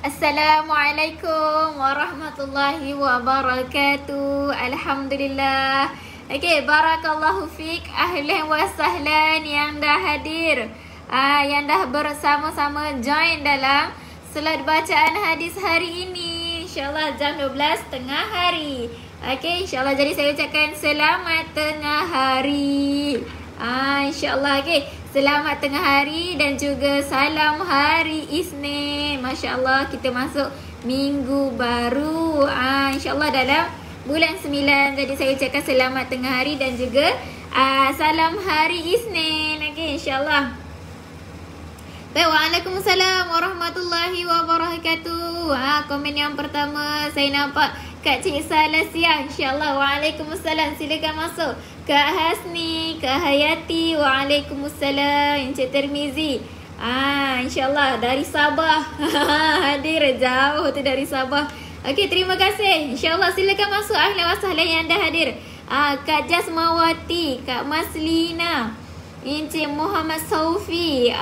Assalamualaikum warahmatullahi wabarakatuh. Alhamdulillah. Okey, barakallahu fiik. Ahlan wa sahlan yang dah hadir. Yang dah bersama-sama join dalam solat bacaan hadis hari ini. InsyaAllah jam 12 tengah hari. Okey, insyaAllah jadi saya ucapkan selamat tengah hari. InsyaAllah okey. Selamat tengah hari dan juga salam hari Isnin. Masya Allah kita masuk minggu baru. InsyaAllah dalam bulan 9. Jadi saya ucapkan selamat tengah hari dan juga salam hari Isnin. Okey, insyaAllah. Baik, waalaikumsalam warahmatullahi wabarakatuh. Komen yang pertama saya nampak Kak Cik Salasia. InsyaAllah. Waalaikumsalam. Silakan masuk. Kak Hasni, Kak Hayati, waalaikumsalam. Encik Termizi. InsyaAllah dari Sabah. Hadir jauh tu dari Sabah. Okey, terima kasih. InsyaAllah silakan masuk. Ahlan wa sahlan yang dah hadir. Kak Jasmawati, Kak Maslina, Encik Muhammad Saufi,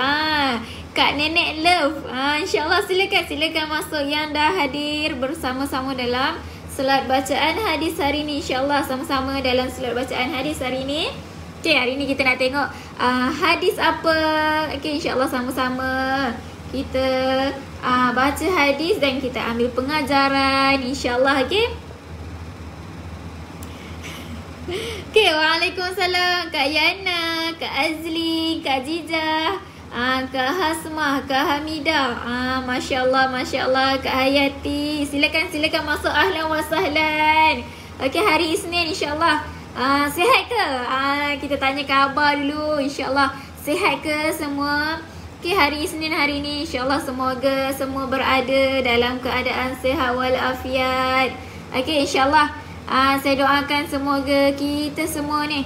Kak Nenek Love. InsyaAllah silakan masuk yang dah hadir bersama-sama dalam solat bacaan hadis hari ni. InsyaAllah sama-sama dalam solat bacaan hadis hari ni. Okay, hari ni kita nak tengok hadis apa. Okay, insyaAllah sama-sama kita baca hadis dan kita ambil pengajaran. InsyaAllah, okay. Okay, waalaikumsalam Kak Yana, Kak Azli, Kak Jijah, Kak Hasmah, Kak Hamidah, Masya Allah, Kak Hayati. Silakan masuk. Ahlan wa sahlan. Okey, hari Isnin insyaAllah. Sihat ke? Kita tanya khabar dulu. InsyaAllah sihat ke semua? Okey, hari Isnin hari ni insyaAllah semoga semua berada dalam keadaan sihat walafiat. Okey, insyaAllah saya doakan semoga kita semua ni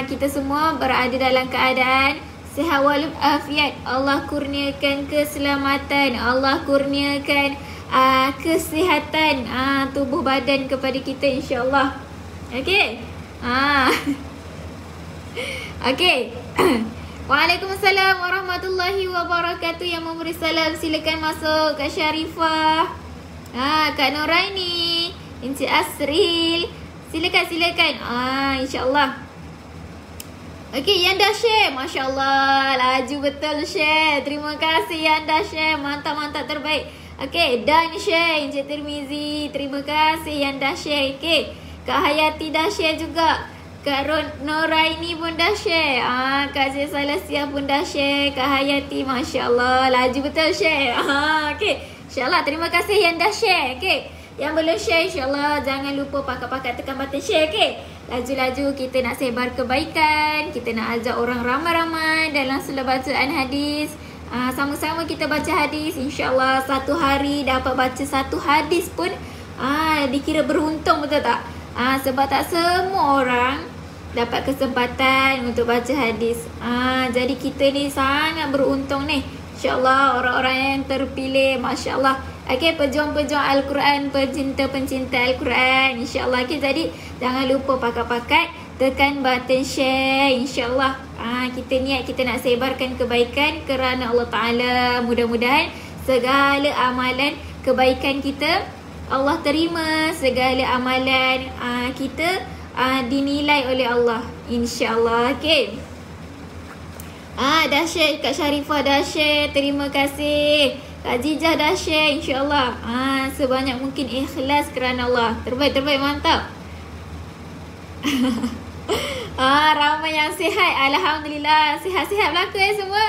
kita semua berada dalam keadaan sihat walafiat. Allah kurniakan keselamatan, Allah kurniakan kesihatan tubuh badan kepada kita insyaAllah. Okey. Okey. Waalaikumsalam warahmatullahi wabarakatuh. Yang memberi salam silakan masuk. Kak Syarifah, Kak Noraini, Encik Asril. Silakan. InsyaAllah. Okey, yang dah share, Masya Allah, laju betul share. Terima kasih yang dah share, mantap terbaik. Okey, dan share Encik Tirmizi. Terima kasih yang dah share. Okey, Kak Hayati dah share juga. Kak Noraini pun dah share. Kak Cik Salasia pun dah share. Kak Hayati, Masya Allah, laju betul share. Okey, InsyaAllah terima kasih yang dah share. Okey, yang belum share insyaAllah jangan lupa pakat-pakat tekan button share. Okey, laju-laju kita nak sebar kebaikan. Kita nak ajak orang ramai-ramai dalam solat bacaan hadis. Sama-sama kita baca hadis. InsyaAllah satu hari dapat baca satu hadis pun dikira beruntung, betul tak? Sebab tak semua orang dapat kesempatan untuk baca hadis. Jadi kita ni sangat beruntung ni. InsyaAllah orang-orang yang terpilih, Masya Allah. Okay, pejuang-pejuang Al-Quran, pencinta-pencinta Al-Quran, InsyaAllah. Okay, jadi jangan lupa pakat-pakat tekan button share. InsyaAllah kita niat kita nak sebarkan kebaikan kerana Allah Ta'ala. Mudah-mudahan segala amalan kebaikan kita Allah terima. Segala amalan kita dinilai oleh Allah, InsyaAllah. Okay, dah share. Kak Syarifah dah share. Terima kasih. Kak Jijah dah share. InsyaAllah sebanyak mungkin ikhlas kerana Allah. Terbaik, mantap. Ramai yang sihat. Alhamdulillah. Sihat-sihat belaka semua.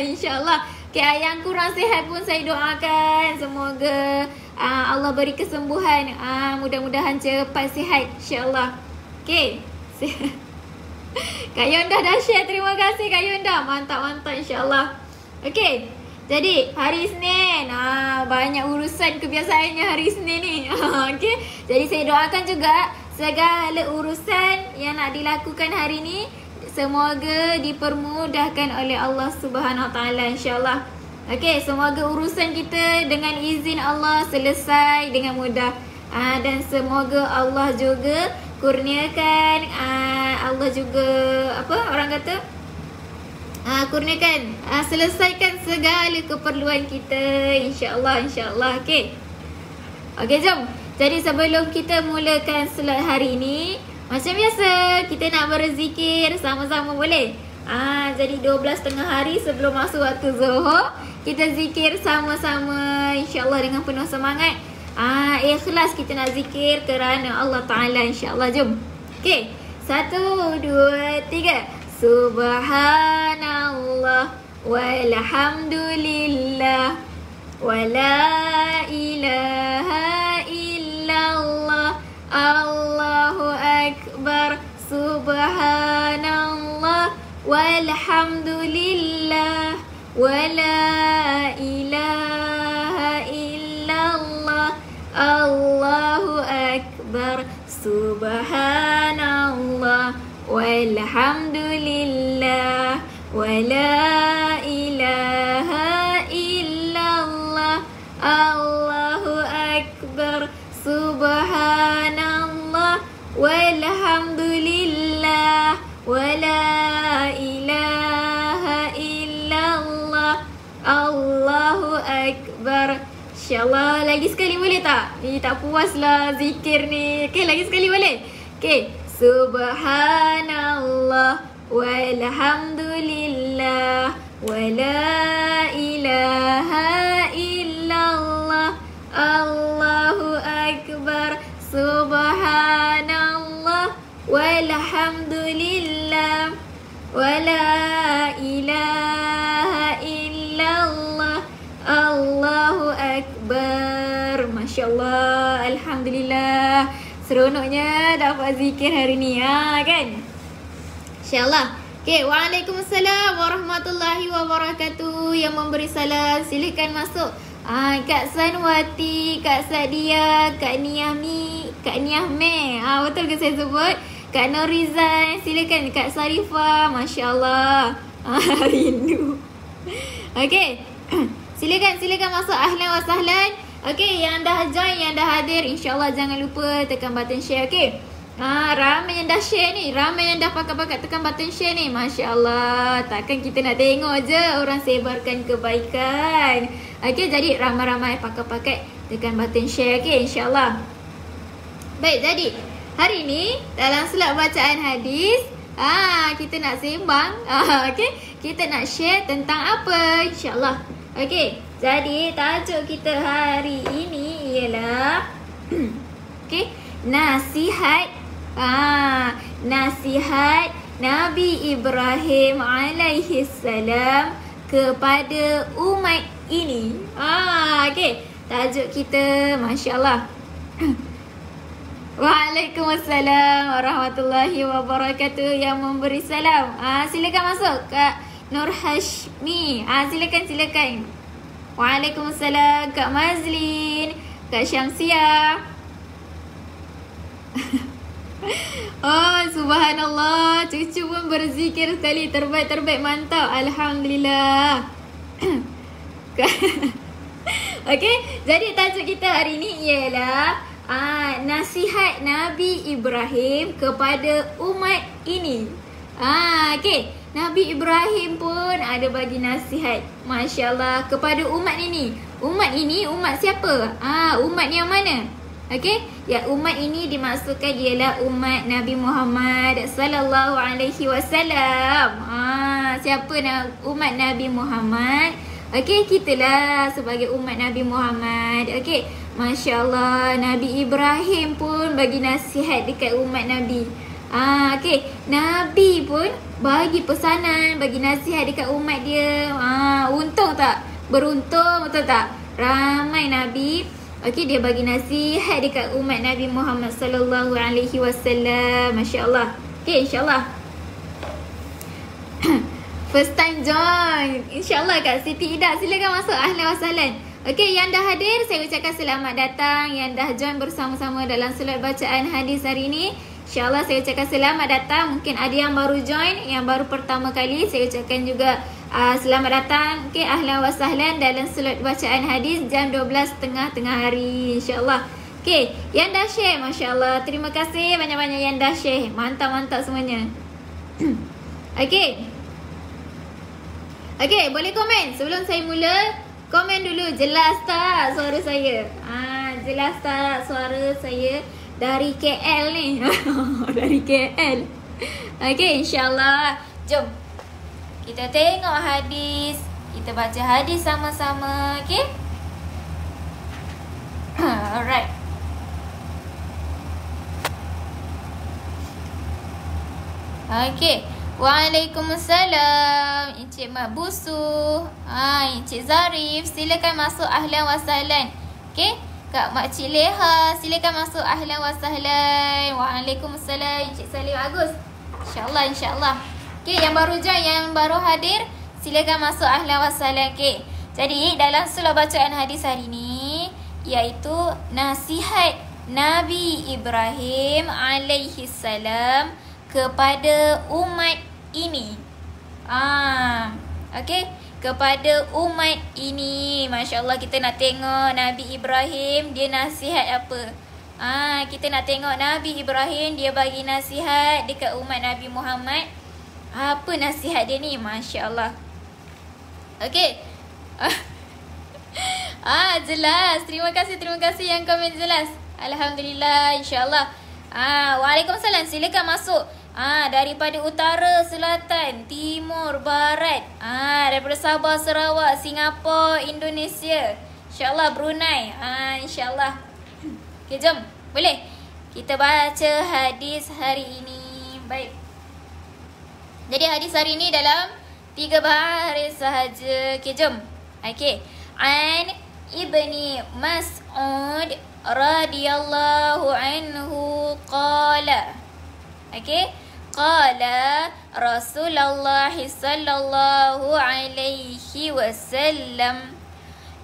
InsyaAllah. Okay, yang kurang sihat pun saya doakan semoga Allah beri kesembuhan. Mudah-mudahan cepat sihat, InsyaAllah. Okay. Kak Yonda dah share. Terima kasih Kak Yonda. Mantap, InsyaAllah. Okay, jadi hari Isnin banyak urusan kebiasaannya hari Isnin ni. Okay, jadi saya doakan juga segala urusan yang nak dilakukan hari ni semoga dipermudahkan oleh Allah Subhanahu Wa Taala, insyaAllah. Okay, semoga urusan kita dengan izin Allah selesai dengan mudah. Dan semoga Allah juga kurniakan, Allah juga orang kata Kurniakan, selesaikan segala keperluan kita, insya-Allah, insya-Allah. Okey. Okey, jom. Jadi sebelum kita mulakan solat hari ini, macam biasa kita nak berzikir sama-sama, boleh? Jadi 12 tengah hari sebelum masuk waktu Zuhur, kita zikir sama-sama, insya-Allah dengan penuh semangat. Ikhlas kita nak zikir kerana Allah Ta'ala, insya-Allah. Jom. Okey. 1, 2, 3. Subhanallah walhamdulillah wala ilaha illallah Allahu akbar. Subhanallah walhamdulillah wala ilaha illallah Allahu akbar. Subhanallah walhamdulillah wala ilaha illallah Allahu akbar. Subhanallah walhamdulillah wala ilaha illallah Allahu akbar. InsyaAllah lagi sekali boleh tak? Tak puaslah zikir ni. Okey, lagi sekali boleh? Okey. Subhanallah walhamdulillah wala ilaha illallah Allahu akbar. Subhanallah walhamdulillah wala ilaha illallah Allahu akbar. Masya-Allah, alhamdulillah. Seronoknya dapat zikir hari ni, kan? InsyaAllah. Okay, Waalaikumsalam warahmatullahi wabarakatuh. Yang memberi salam, silakan masuk. Kak Sanwati, Kak Sadia, Kak Niami, Kak Niahme. Betul ke saya sebut? Kak Norizan, silakan. Kak Sarifah, Masya Allah. Rindu. Okay. Silakan masuk. Ahlan wa sahlan. Okey, yang dah join, yang dah hadir, insya-Allah jangan lupa tekan button share, okey? Ramai yang dah share ni, ramai yang dah pakat-pakat tekan button share ni. Masya-Allah, takkan kita nak tengok je orang sebarkan kebaikan. Okey, jadi ramai-ramai pakat-pakat tekan button share, okey, insya-Allah. Baik, jadi hari ni dalam solat bacaan hadis, kita nak sembang, okey? Kita nak share tentang apa, insya-Allah. Okey. Jadi tajuk kita hari ini ialah okey, nasihat nasihat Nabi Ibrahim alaihi salam kepada umat ini. Okey, tajuk kita, masya-Allah. Waalaikumsalam warahmatullahi wabarakatuh. Yang memberi salam, silakan masuk. Kak Nur Hashmi, silakan. Waalaikumsalam. Kak Mazlin, Kak Syamsia. Oh, subhanallah, cucu pun berzikir sekali. Terbaik, mantap. Alhamdulillah. Okey, jadi tajuk kita hari ini ialah nasihat Nabi Ibrahim kepada umat ini. Okey, Nabi Ibrahim pun ada bagi nasihat, masya-Allah, kepada umat ini. Umat ini umat siapa? Umat yang mana? Okey, ya, umat ini dimaksudkan ialah umat Nabi Muhammad sallallahu alaihi wasallam. Siapa umat Nabi Muhammad? Okey, kitalah sebagai umat Nabi Muhammad. Okey, masya-Allah, Nabi Ibrahim pun bagi nasihat dekat umat Nabi. Okey, Nabi pun bagi pesanan, bagi nasihat dekat umat dia. Untung tak? Beruntung, betul tak? Ramai Nabi. Okey, dia bagi nasihat dekat umat Nabi Muhammad sallallahu alaihi wasallam. Masya-Allah. Okey, insya-Allah. First time join, InsyaAllah Kak Siti Ida, silakan masuk. Ahlan wa sahlan. Okey, yang dah hadir saya ucapkan selamat datang. Yang dah join bersama-sama dalam solat bacaan hadis hari ini, InsyaAllah saya ucapkan selamat datang. Mungkin ada yang baru join, yang baru pertama kali, saya ucapkan juga selamat datang. Okey, ahlan wa sahlan dalam solat bacaan hadis jam 12.30 tengah hari, InsyaAllah. Okey, yang dah share, Masya-Allah, terima kasih banyak-banyak yang dah share. Mantap-mantap semuanya. Okey. Okey, boleh komen. Sebelum saya mula, komen dulu. Jelas tak suara saya? Jelas tak suara saya dari KL ni? Dari KL. Okey, insyaAllah. Jom. Kita tengok hadis. Kita baca hadis sama-sama. Okey? Alright. Okey. Waalaikumsalam. Encik Mak Busu. Encik Zarif. Silakan masuk, ahlan wa sahlan. Okey. Kak Makcik Leha. Silakan masuk, ahlan wa sahlan. Waalaikumsalam. Encik Salim Agus. InsyaAllah, insyaAllah. Okey, yang baru join, yang baru hadir, silakan masuk, ahlan wa sahlan. Okey. Jadi, dalam surah bacaan hadis hari ini, iaitu nasihat Nabi Ibrahim alaihi salam kepada umat ini. Okey, kepada umat ini. Masya-Allah, kita nak tengok Nabi Ibrahim dia nasihat apa. Kita nak tengok Nabi Ibrahim dia bagi nasihat dekat umat Nabi Muhammad. Apa nasihat dia ni? Masya-Allah. Okey. Jelas. Terima kasih yang komen jelas. Alhamdulillah, insya-Allah. Waalaikumsalam. Silakan masuk. Daripada utara, selatan, timur, barat. Daripada Sabah, Sarawak, Singapura, Indonesia. InsyaAllah Brunei. InsyaAllah. Okay, jom. Boleh? Kita baca hadis hari ini. Baik. Jadi hadis hari ini dalam 3 baris sahaja. Okay, jom. Okay. An Ibni Mas'ud radhiyallahu anhu qala. Okay. Qala Rasulullah sallallahu alaihi wasallam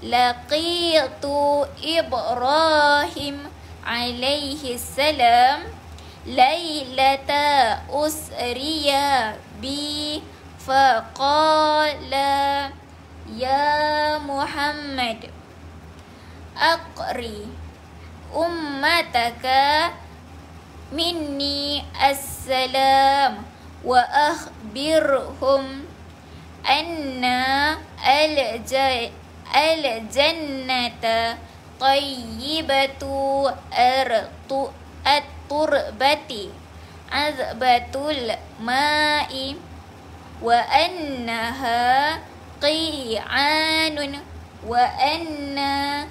laqitu Ibrahim alaihi salam lailata usriya bi faqala ya Muhammad aqri ummataka minni assalam wa akhbirhum anna al-jannata tayyibatu at-turbati azbatul ma'i wa annaha qi'anun wa anna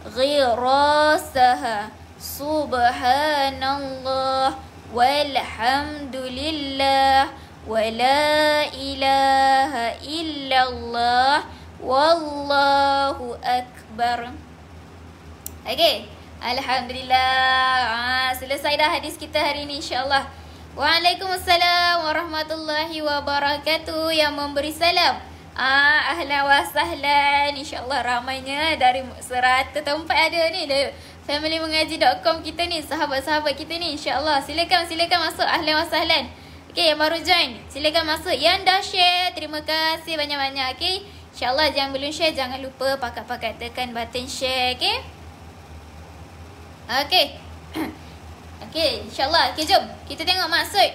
ghirasaha subhanallah walhamdulillah wa la ilaha illallah wallahu akbar. Okay, alhamdulillah. Selesai dah hadis kita hari ini, insyaAllah. Waalaikumsalam warahmatullahi wabarakatuh. Yang memberi salam, ahlan wa sahlan. InsyaAllah ramainya dari 100 tempat ada ni. Familymengaji.com kita ni, sahabat-sahabat kita ni, insyaAllah. Silakan masuk, ahlan wa sahlan. Okay, yang baru join, silakan masuk. Yang dah share, terima kasih banyak-banyak. Okay, insyaAllah yang belum share, jangan lupa pakat-pakat tekan button share. Okay. Okay. Okay, insyaAllah. Okay, jom kita tengok maksud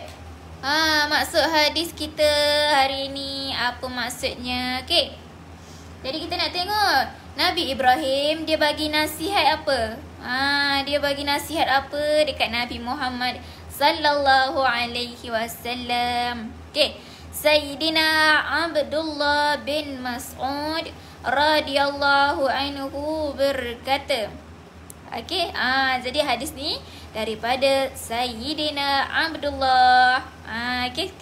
maksud hadis kita hari ni. Apa maksudnya? Okay. Jadi kita nak tengok Nabi Ibrahim dia bagi nasihat apa. Dia bagi nasihat apa dekat Nabi Muhammad sallallahu alaihi wasallam. Okay. Sayyidina Abdullah bin Mas'ud radhiyallahu anhu berkata. Okay. Jadi hadis ni daripada Sayyidina Abdullah. Okay.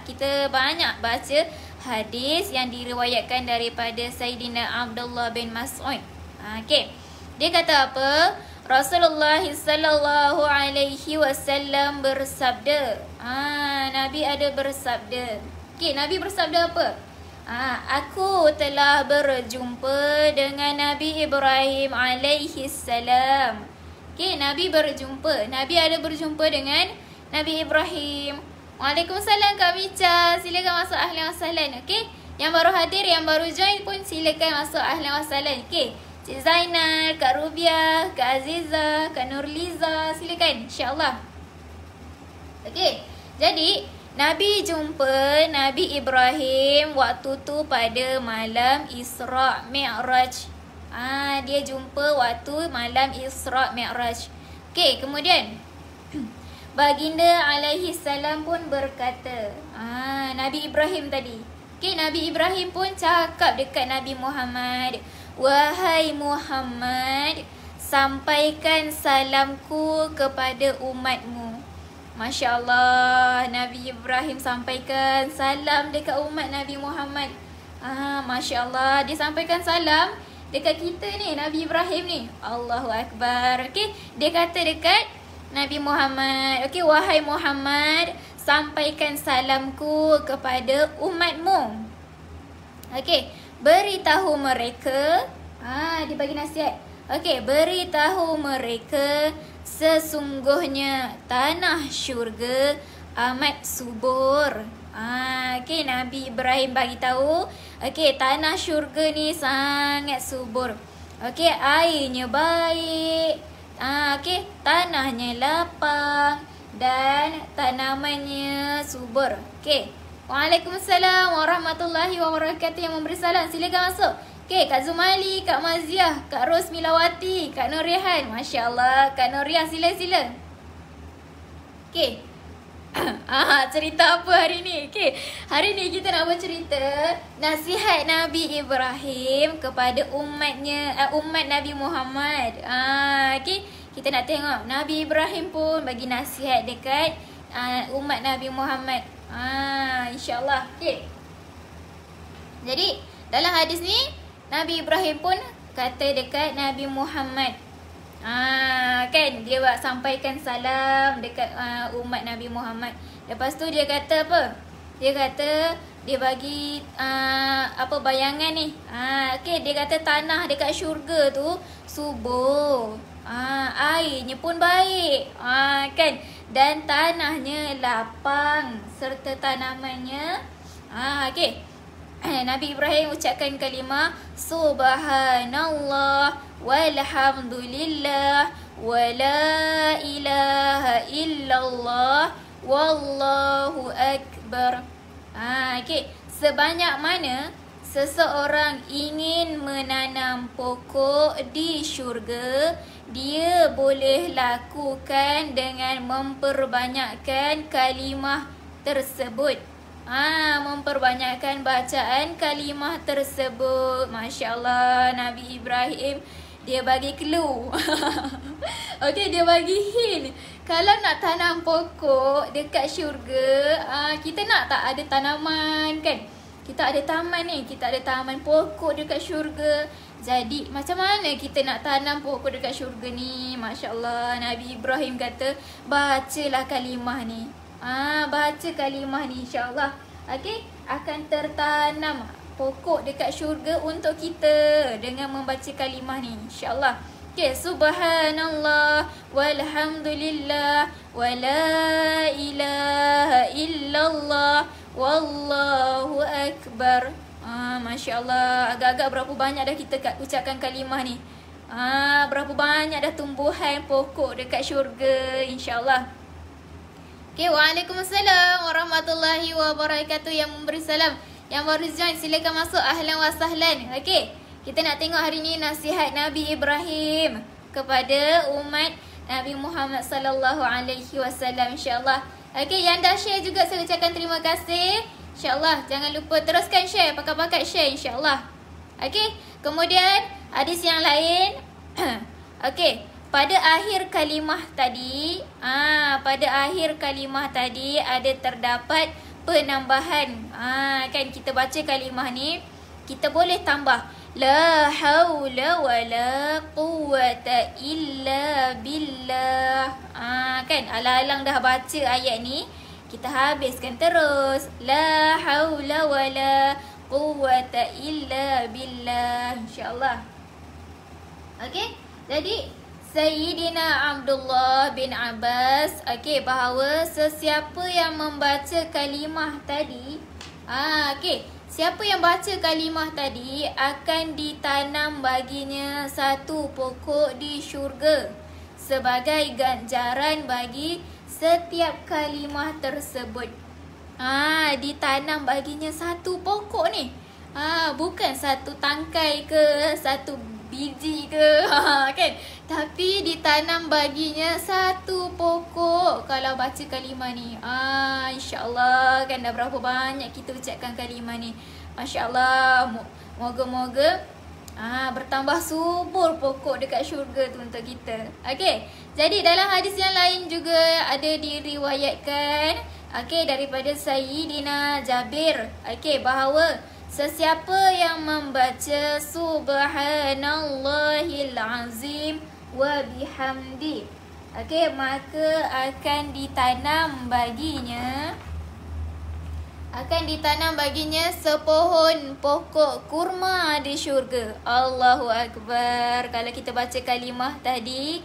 Kita banyak baca hadis yang diriwayatkan daripada Sayyidina Abdullah bin Mas'ud. Okay. Dia kata apa? Rasulullah sallallahu alaihi wasallam bersabda. Nabi ada bersabda. Okay, Nabi bersabda apa? Aku telah berjumpa dengan Nabi Ibrahim alaihi salam. Okay, Nabi berjumpa. Nabi ada berjumpa dengan Nabi Ibrahim. Waalaikumsalam Kak Micha. Silakan masuk, ahlan wa sahlan. Okay, yang baru hadir, yang baru join pun silakan masuk, ahlan wa sahlan. Okay, Cik Zainal, Kak Rubiah, Kak Aziza, Kak Nurliza, silakan, insyaAllah. Okay, jadi Nabi jumpa Nabi Ibrahim waktu tu pada malam Isra' Mi'raj. Dia jumpa waktu malam Isra' Mi'raj. Okey, kemudian Baginda alaihi salam pun berkata, Nabi Ibrahim tadi. Okey, Nabi Ibrahim pun cakap dekat Nabi Muhammad, "Wahai Muhammad, sampaikan salamku kepada umatmu." Masya Allah, Nabi Ibrahim sampaikan salam dekat umat Nabi Muhammad. Masya Allah, dia sampaikan salam dekat kita ni, Nabi Ibrahim ni. Allahu Akbar. Okey, dia kata dekat Nabi Muhammad, okey, wahai Muhammad, sampaikan salamku kepada umatmu. Okey, beritahu mereka, dia bagi nasihat. Okey, beritahu mereka sesungguhnya tanah syurga amat subur. Okey, Nabi Ibrahim bagi tahu, okey, tanah syurga ni sangat subur. Okey, airnya baik. Okey, tanahnya lapang dan tanamannya subur. Okey. Waalaikumsalam warahmatullahi wabarakatuh. Yang memberi salam silakan masuk. Okey, Kak Zumali, Kak Maziah, Kak Rosmilawati, Kak Nurihan. Masya Allah, Kak Nuriah, sila-sila. Okey. Cerita apa hari ni? Okey, hari ni kita nak bercerita nasihat Nabi Ibrahim kepada umatnya, umat Nabi Muhammad. Okey, kita nak tengok Nabi Ibrahim pun bagi nasihat dekat umat Nabi Muhammad. InsyaAllah. Okey. Jadi dalam hadis ni Nabi Ibrahim pun kata dekat Nabi Muhammad, kan dia buat sampaikan salam dekat umat Nabi Muhammad. Lepas tu dia kata apa? Dia kata dia bagi apa bayangan ni. Okey, dia kata tanah dekat syurga tu subur. Airnya pun baik. Kan, dan tanahnya lapang serta tanamannya. Okey. Nabi Ibrahim ucapkan kalimah Subhanallah walhamdulillah wala ilaha illallah wallahu akbar. Okey, sebanyak mana seseorang ingin menanam pokok di syurga, dia boleh lakukan dengan memperbanyakkan kalimah tersebut. Memperbanyakkan bacaan kalimah tersebut. Masya Allah, Nabi Ibrahim dia bagi clue. Okey, dia bagi hint. Kalau nak tanam pokok dekat syurga, kita nak tak ada tanaman kan? Kita ada taman ni, kita ada taman pokok dekat syurga. Jadi macam mana kita nak tanam pokok dekat syurga ni? Masya Allah, Nabi Ibrahim kata, bacalah kalimah ni. Baca kalimah ni, insyaAllah. Okey, akan tertanam pokok dekat syurga untuk kita dengan membaca kalimah ni, insyaAllah. Okey, Subhanallah walhamdulillah wala ilaha illallah wallahu akbar. Masya Allah, agak-agak berapa banyak dah kita ucapkan kalimah ni. Berapa banyak dah tumbuhan pokok dekat syurga, insyaAllah. Okay, waalaikumsalam warahmatullahi wabarakatuh. Yang memberi salam, yang baru join silakan masuk, ahlan wa sahlan. Okay, kita nak tengok hari ni nasihat Nabi Ibrahim kepada umat Nabi Muhammad sallallahu alaihi wasallam, insya-Allah. Okay, yang dah share juga saya ucapkan terima kasih. InsyaAllah, jangan lupa teruskan share, pakat-pakat share, insyaAllah. Okay, kemudian hadis yang lain. Okay, pada akhir kalimah tadi, pada akhir kalimah tadi ada terdapat penambahan. Kan kita baca kalimah ni, kita boleh tambah la haula wala quwwata illa billah. Kan alang-alang dah baca ayat ni, kita habiskan terus la haula wala quwwata illa billah, insya-Allah. Okey, jadi Sayyidina Abdullah bin Abbas, okey, bahawa sesiapa yang membaca kalimah tadi, okey, siapa yang baca kalimah tadi akan ditanam baginya satu pokok di syurga sebagai ganjaran bagi setiap kalimah tersebut. ditanam baginya satu pokok ni. Bukan satu tangkai ke, satu biji ke, kan? Tapi ditanam baginya satu pokok. Kalau baca kalimah ni, insya-Allah kan dah berapa banyak kita ucapkan kalimah ni. Masya-Allah. Moga-moga bertambah subur pokok dekat syurga tu untuk kita. Okey. Jadi dalam hadis yang lain juga ada diriwayatkan daripada Sayyidina Jabir bahawa sesiapa yang membaca Subhanallahil Azim wa bihamdi maka akan ditanam baginya sepohon pokok kurma di syurga. Allahu Akbar. Kalau kita baca kalimah tadi,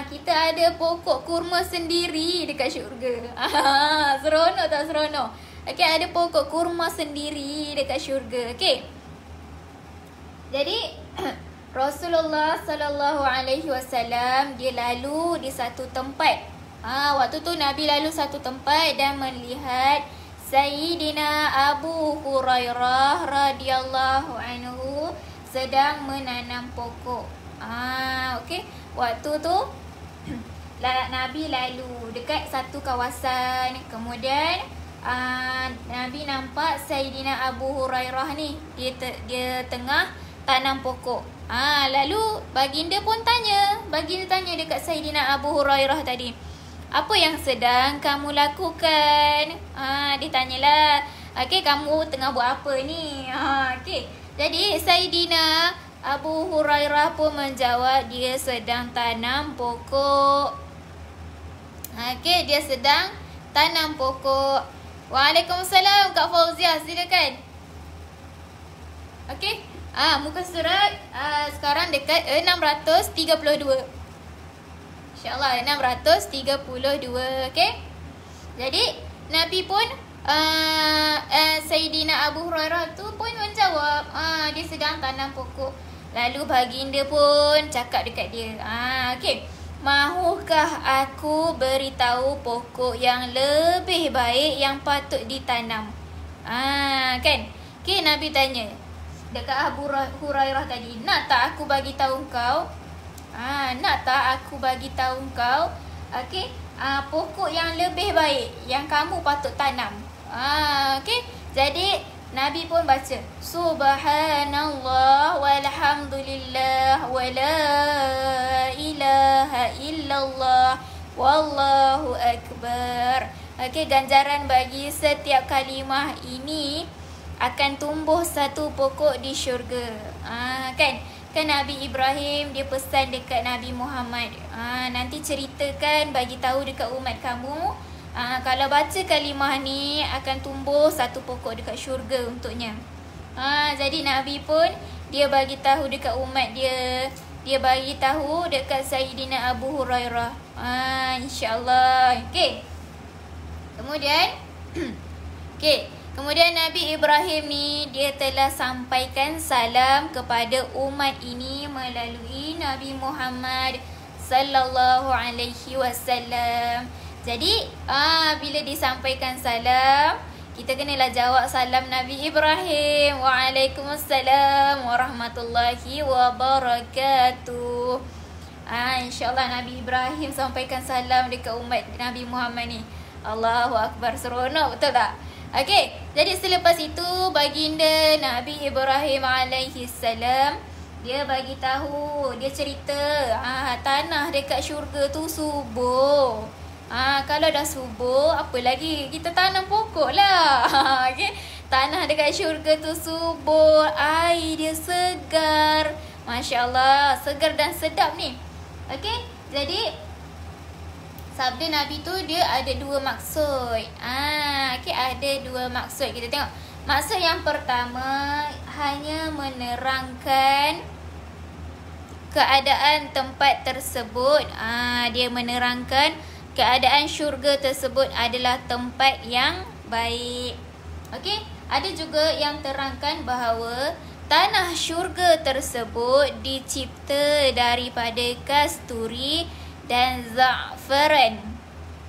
kita ada pokok kurma sendiri dekat syurga. Seronok tak seronok? Ada pokok kurma sendiri dekat syurga. Jadi Rasulullah sallallahu alaihi wasallam dia lalu di satu tempat. Waktu tu Nabi lalu satu tempat dan melihat Sayyidina Abu Hurairah radhiyallahu anhu sedang menanam pokok. Waktu tu Nabi lalu dekat satu kawasan. Kemudian Nabi nampak Sayyidina Abu Hurairah ni dia tengah tanam pokok. Lalu baginda tanya dekat Sayyidina Abu Hurairah tadi, apa yang sedang kamu lakukan? Dia tanyalah, kamu tengah buat apa ni? Jadi Sayyidina Abu Hurairah pun menjawab, dia sedang tanam pokok. Dia sedang tanam pokok. Waalaikumsalam Kak Fauzia, silakan. Muka surat sekarang dekat 632. InsyaAllah 632. Jadi Nabi pun Sayyidina Abu Hurairah tu pun menjawab, dia sedang tanam pokok. Lalu baginda pun cakap dekat dia, mahukah aku beritahu pokok yang lebih baik yang patut ditanam? Nabi tanya dekat Abu Hurairah tadi, nak tak aku bagi tahu kau? Pokok yang lebih baik yang kamu patut tanam. Jadi Nabi pun baca Subhanallah walhamdulillah wala ilaha illallah wallahu akbar. Ganjaran bagi setiap kalimah ini akan tumbuh satu pokok di syurga. Kan Nabi Ibrahim dia pesan dekat Nabi Muhammad, nanti ceritakan, bagi tahu dekat umat kamu, kalau baca kalimah ni akan tumbuh satu pokok dekat syurga untuknya. Jadi Nabi pun dia bagi tahu dekat umat dia, dia bagi tahu dekat Sayyidina Abu Hurairah. InsyaAllah. Kemudian Nabi Ibrahim ni dia telah sampaikan salam kepada umat ini melalui Nabi Muhammad sallallahu alaihi wasallam. Jadi bila disampaikan salam, kita kenalah jawab salam Nabi Ibrahim. Waalaikumsalam warahmatullahi wabarakatuh. InsyaAllah Nabi Ibrahim sampaikan salam dekat umat Nabi Muhammad ni. Allahu Akbar, seronok, betul tak? Jadi selepas itu baginda Nabi Ibrahim alaihi salam dia bagi tahu, dia cerita tanah dekat syurga tu subur. Kalau dah subur, apa lagi? Kita tanam pokok lah. Tanah dekat syurga tu subur, air dia segar. Masya Allah, segar dan sedap ni. Jadi sabda Nabi tu dia ada dua maksud. Ada dua maksud. Kita tengok. Maksud yang pertama hanya menerangkan keadaan tempat tersebut. Dia menerangkan keadaan syurga tersebut adalah tempat yang baik. Ada juga yang terangkan bahawa tanah syurga tersebut dicipta daripada kasturi dan za'faran.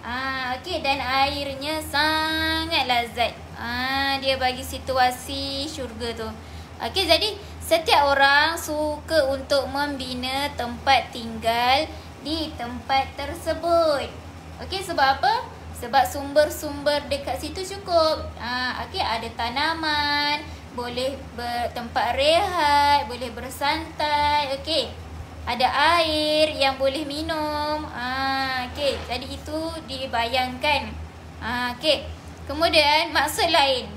Okey, dan airnya sangat lazat. Dia bagi situasi syurga tu. Okey, jadi setiap orang suka untuk membina tempat tinggal di tempat tersebut. Okey, sebab apa? Sebab sumber-sumber dekat situ cukup. Okey, ada tanaman, boleh tempat rehat, boleh bersantai. Okey, ada air yang boleh minum. Okey, jadi itu dibayangkan. Okey. Kemudian maksud lain.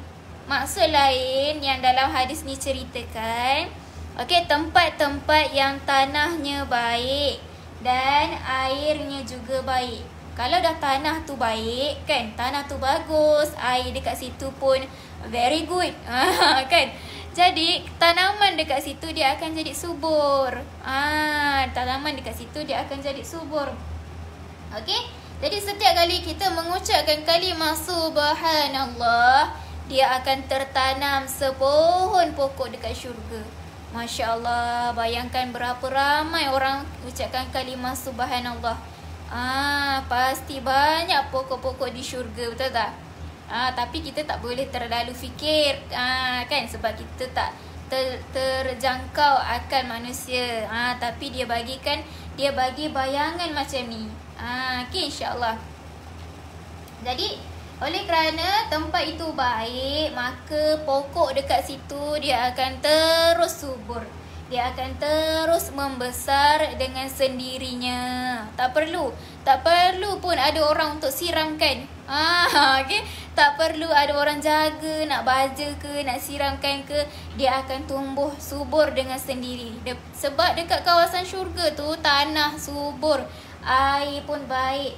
Maksud lain yang dalam hadis ni ceritakan, okey, tempat-tempat yang tanahnya baik dan airnya juga baik. Kalau dah tanah tu baik kan, tanah tu bagus, air dekat situ pun very good. Kan? Jadi tanaman dekat situ dia akan jadi subur. Tanaman dekat situ dia akan jadi subur. Okey? Jadi setiap kali kita mengucapkan kalimah subhanallah, dia akan tertanam sepohon pokok dekat syurga. Masya Allah, bayangkan berapa ramai orang ucapkan kalimah subhanallah. Pasti banyak pokok-pokok di syurga, betul tak? Tapi kita tak boleh terlalu fikir, kan, sebab kita tak terjangkau akal manusia. Tapi dia bagi bayangan macam ni. Okay, insyaAllah. Jadi oleh kerana tempat itu baik, maka pokok dekat situ dia akan terus subur. Dia akan terus membesar dengan sendirinya. Tak perlu pun ada orang untuk siramkan. Okay? Tak perlu ada orang jaga, nak baja ke, nak siramkan ke. Dia akan tumbuh subur dengan sendiri. Sebab dekat kawasan syurga tu tanah subur, air pun baik.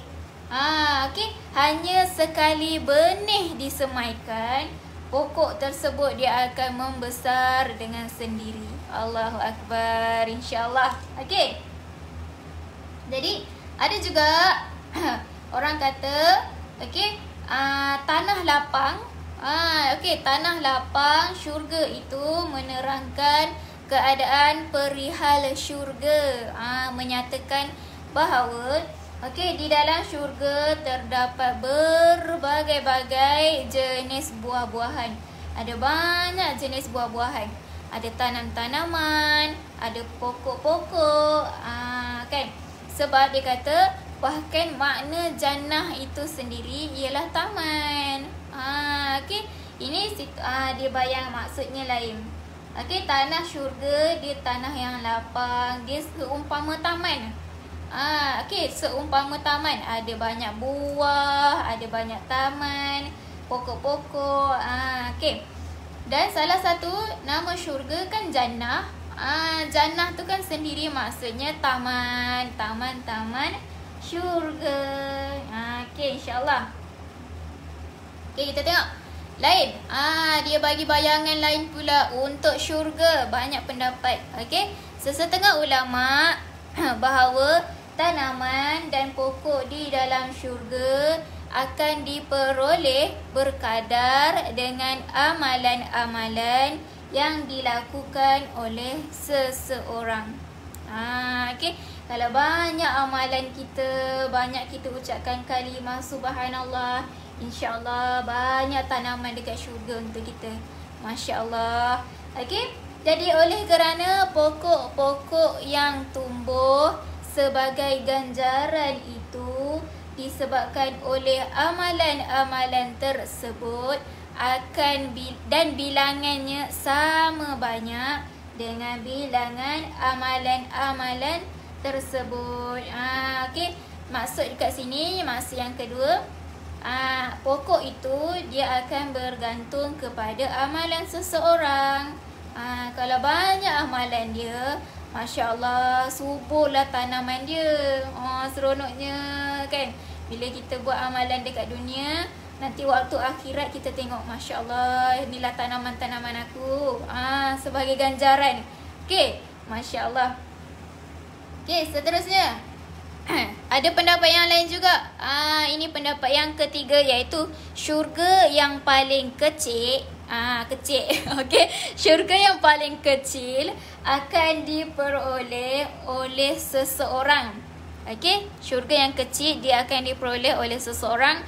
Okay? Hanya sekali benih disemaikan, pokok tersebut dia akan membesar dengan sendiri. Allahu Akbar, insyaAllah. Okay. Jadi ada juga orang kata, okay, tanah lapang. Okay, tanah lapang syurga itu menerangkan keadaan perihal syurga. Menyatakan bahawa, okay, di dalam syurga terdapat berbagai-bagai jenis buah-buahan. Ada banyak jenis buah-buahan. Ada tanam-tanaman, ada pokok-pokok, kan? Sebab dia kata bahkan makna jannah itu sendiri ialah taman. Okay, ini dia bayang maksudnya lain. Okay, tanah syurga dia tanah yang lapang, dia seumpama taman. Okay, seumpama taman, ada banyak buah, ada banyak taman, pokok-pokok. Okay. Dan salah satu nama syurga kan jannah. Jannah tu kan sendiri maksudnya taman syurga. Okay, insyaAllah. Okay, kita tengok lain. Dia bagi bayangan lain pula untuk syurga. Banyak pendapat. Okay, sesetengah ulama bahawa tanaman dan pokok di dalam syurga akan diperoleh berkadar dengan amalan-amalan yang dilakukan oleh seseorang. Okay. Kalau banyak amalan kita, banyak kita ucapkan kalimah subhanallah, insyaAllah banyak tanaman dekat syurga untuk kita. Masya Allah. Okay. Jadi oleh kerana pokok-pokok yang tumbuh sebagai ganjaran itu disebabkan oleh amalan-amalan tersebut dan bilangannya sama banyak dengan bilangan amalan-amalan tersebut. Okay. Maksud dekat sini, maksud yang kedua, pokok itu dia akan bergantung kepada amalan seseorang. Kalau banyak amalan dia, Masya Allah, suburlah tanaman dia. Seronoknya kan. Bila kita buat amalan dekat dunia, nanti waktu akhirat kita tengok, Masya Allah, inilah tanaman-tanaman aku. Sebagai ganjaran. Okay, Masya Allah. Okay, seterusnya. Ada pendapat yang lain juga. Ini pendapat yang ketiga, iaitu syurga yang paling kecil. Kecil. Okay. Syurga yang paling kecil akan diperoleh oleh seseorang. Okey, syurga yang kecil dia akan diperoleh oleh seseorang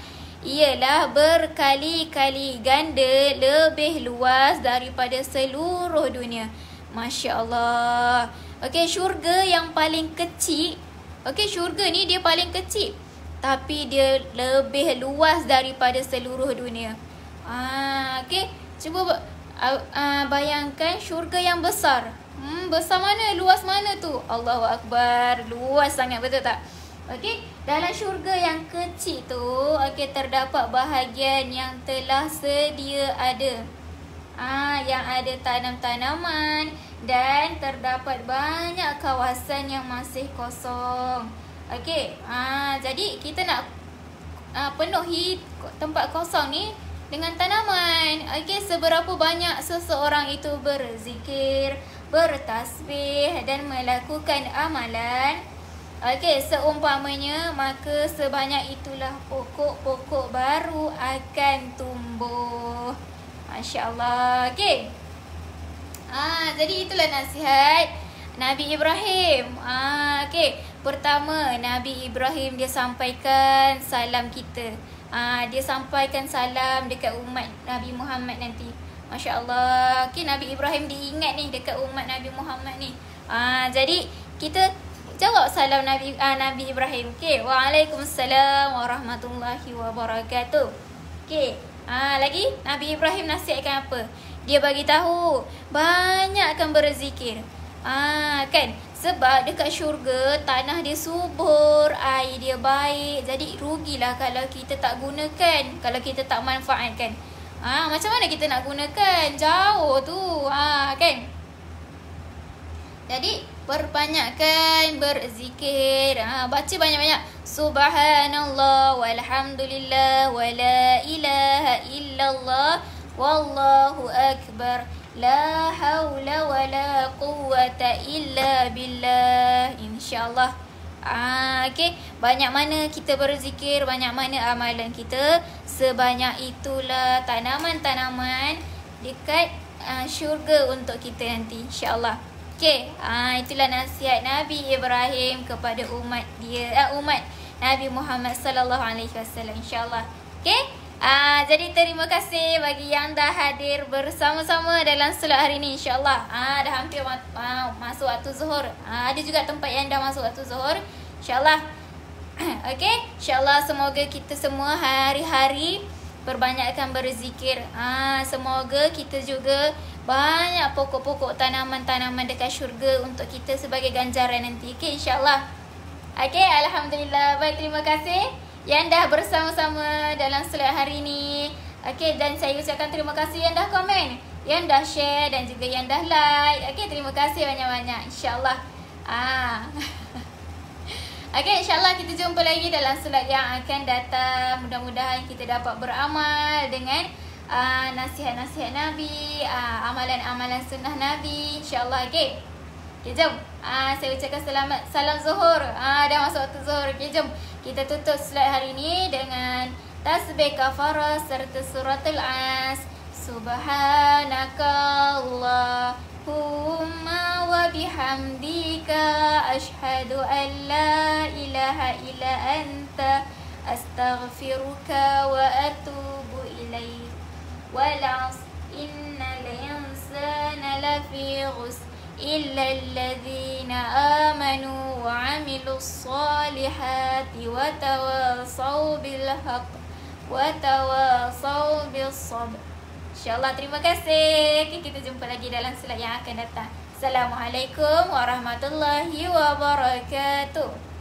ialah berkali-kali ganda lebih luas daripada seluruh dunia. Masya Allah. Okey, syurga yang paling kecil. Okey, syurga ni dia paling kecil, tapi dia lebih luas daripada seluruh dunia. Okey, cuba bayangkan syurga yang besar. Besar mana? Luas mana tu? Allahu Akbar. Luas sangat, betul tak? Okey, dalam syurga yang kecil tu, okey, terdapat bahagian yang telah sedia ada. Yang ada tanam-tanaman dan terdapat banyak kawasan yang masih kosong. Okey, jadi kita nak penuhi tempat kosong ni dengan tanaman. Okey, seberapa banyak seseorang itu berzikir, bertasbih dan melakukan amalan, okey, seumpamanya, maka sebanyak itulah pokok-pokok baru akan tumbuh. Masya Allah. Okey. Jadi itulah nasihat Nabi Ibrahim. Okey. Pertama, Nabi Ibrahim dia sampaikan salam kita. Dia sampaikan salam dekat umat Nabi Muhammad nanti. Masya Allah. Okey, Nabi Ibrahim diingat ni dekat umat Nabi Muhammad ni. Jadi kita jawab salam Nabi Ibrahim. Okey. Waalaikumsalam warahmatullahi wabarakatuh. Okey. Lagi Nabi Ibrahim nasihatkan apa? Dia bagi tahu banyakkan berzikir. Kan? Sebab dekat syurga tanah dia subur, air dia baik. Jadi rugilah kalau kita tak gunakan, kalau kita tak manfaatkan. Macam mana kita nak gunakan? Jauh tu. Kan? Jadi perbanyakkan berzikir. Baca banyak-banyak. Subhanallah walhamdulillah wala ilaha illallah wallahu akbar. La hawla wala quwwata illa billah. InsyaAllah. Okey, banyak mana kita berzikir, banyak mana amalan kita, sebanyak itulah tanaman-tanaman dekat syurga untuk kita nanti, insyaAllah. Okey, itulah nasihat Nabi Ibrahim kepada umat dia, umat Nabi Muhammad sallallahu alaihi wasallam, insyaAllah. Okey. Jadi terima kasih bagi yang dah hadir bersama-sama dalam solat hari ni, insyaAllah. Dah hampir masuk waktu zuhur. Ada juga tempat yang dah masuk waktu zuhur, insyaAllah. Okey, insyaAllah semoga kita semua hari-hari perbanyakkan berzikir. Semoga kita juga banyak pokok-pokok tanaman-tanaman dekat syurga untuk kita sebagai ganjaran nanti. Okey, insyaAllah. Okey, Alhamdulillah. Baik, terima kasih yang dah bersama-sama dalam solat hari ni. Okey, dan saya ucapkan terima kasih yang dah komen, yang dah share dan juga yang dah like. Okey, terima kasih banyak-banyak, insyaAllah. Okey, insyaAllah kita jumpa lagi dalam solat yang akan datang. Mudah-mudahan kita dapat beramal dengan nasihat-nasihat Nabi, amalan-amalan sunnah Nabi, insyaAllah. Okey, jom. Saya ucapkan salam zuhur. Dah masuk waktu zuhur. Okey, jom kita tutup solat hari ini dengan tasbih kafarah serta suratul As. Subhanakallahumma wa bihamdika asyhadu an la ilaha illa anta astaghfiruka wa atubu ilaik. Wal 'asr innal insana lafi khusr إلا الذين آمنوا وعملوا الصالحات وتواصوا بالحق وتواصوا بالصبر. InsyaAllah, terima kasih. Kita jumpa lagi dalam solat yang akan datang. Assalamualaikum warahmatullahi wabarakatuh.